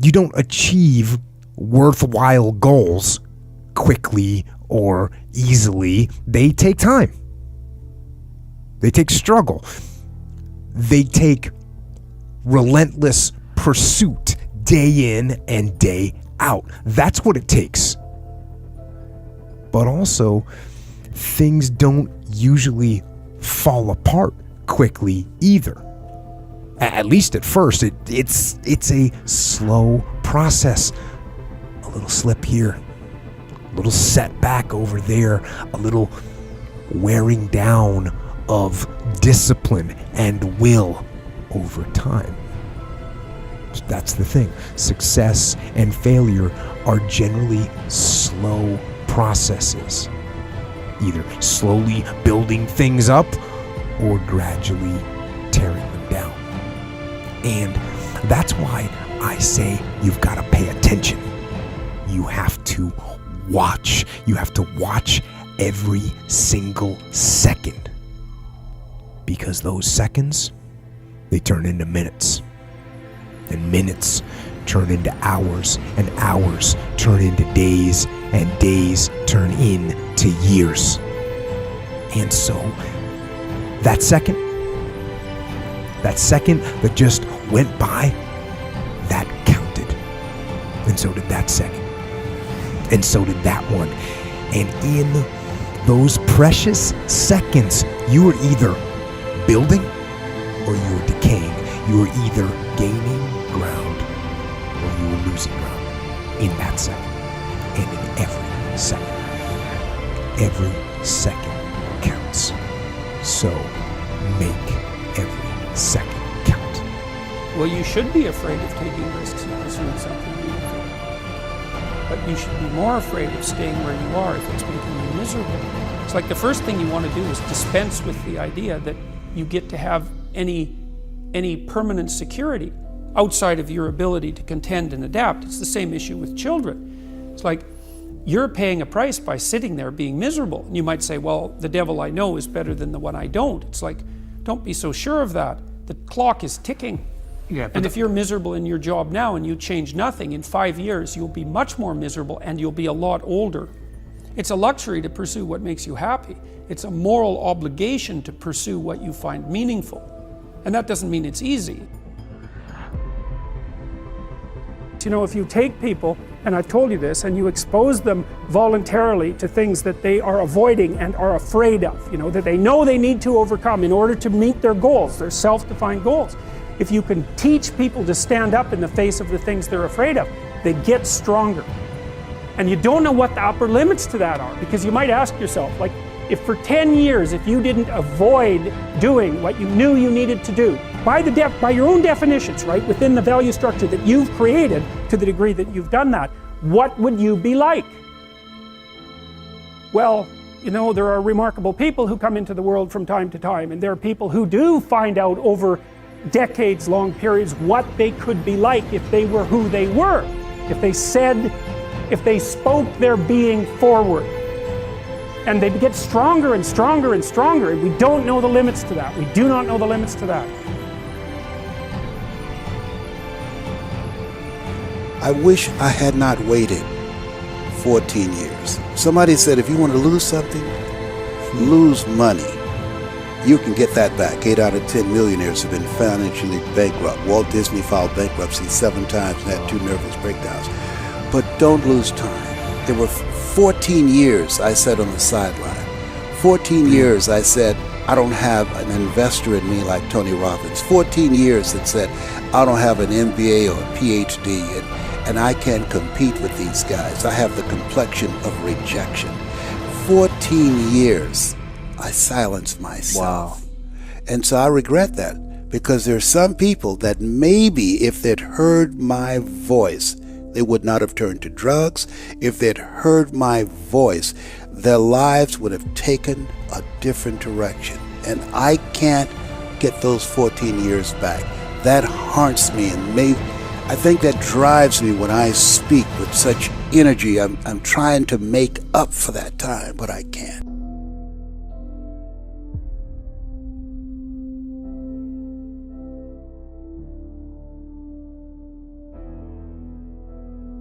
You don't achieve worthwhile goals quickly or easily. They take time. They take struggle. They take relentless pursuit day in and day out. That's what it takes. But also, things don't usually fall apart quickly either. At least at first, it's a slow process. A little slip here, a little setback over there, a little wearing down of discipline and will over time. That's the thing. Success and failure are generally slow processes, either slowly building things up or gradually tearing them down. And that's why I say you've got to pay attention. You have to watch. You have to watch every single second, because those seconds, they turn into minutes, and minutes turn into hours, and hours turn into days, and days turn into years. And so that second that just went by, that counted. And so did that second. And so did that one. And in those precious seconds, you were either building or you were decaying. You were either gaining ground or you were losing ground in that second. And in every second. Every second counts. So make every second count. Well, you should be afraid of taking risks and pursuing something meaningful. But you should be more afraid of staying where you are if it's making you miserable. It's like the first thing you want to do is dispense with the idea that you get to have any permanent security outside of your ability to contend and adapt. It's the same issue with children. It's like you're paying a price by sitting there being miserable. And you might say, well, the devil I know is better than the one I don't. It's like, don't be so sure of that. The clock is ticking. Yeah, and if you're miserable in your job now and you change nothing, in 5 years you'll be much more miserable and you'll be a lot older. It's a luxury to pursue what makes you happy. It's a moral obligation to pursue what you find meaningful. And that doesn't mean it's easy. You know, if you take people, and I've told you this, and you expose them voluntarily to things that they are avoiding and are afraid of, you know, that they know they need to overcome in order to meet their goals, their self-defined goals. If you can teach people to stand up in the face of the things they're afraid of, they get stronger. And you don't know what the upper limits to that are, because you might ask yourself, like, if for 10 years, if you didn't avoid doing what you knew you needed to do, by your own definitions, right, within the value structure that you've created, to the degree that you've done that, what would you be like? Well, you know, there are remarkable people who come into the world from time to time, and there are people who do find out over decades-long periods what they could be like if they were who they were, if they spoke their being forward. And they get stronger and stronger and stronger, and we don't know the limits to that. We do not know the limits to that. I wish I had not waited 14 years. Somebody said if you want to lose something, lose money. You can get that back. 8 out of 10 millionaires have been financially bankrupt. Walt Disney filed bankruptcy 7 times and had 2 nervous breakdowns. But don't lose time. There were 14 years I sat on the sideline. 14 years I said, I don't have an investor in me like Tony Robbins. 14 years that said, I don't have an MBA or a PhD, and I can't compete with these guys. I have the complexion of rejection. 14 years I silenced myself. Wow. And so I regret that, because there are some people that maybe if they'd heard my voice, they would not have turned to drugs. If they'd heard my voice, their lives would have taken a different direction. And I can't get those 14 years back. That haunts me, and I think that drives me when I speak with such energy. I'm trying to make up for that time, but I can't.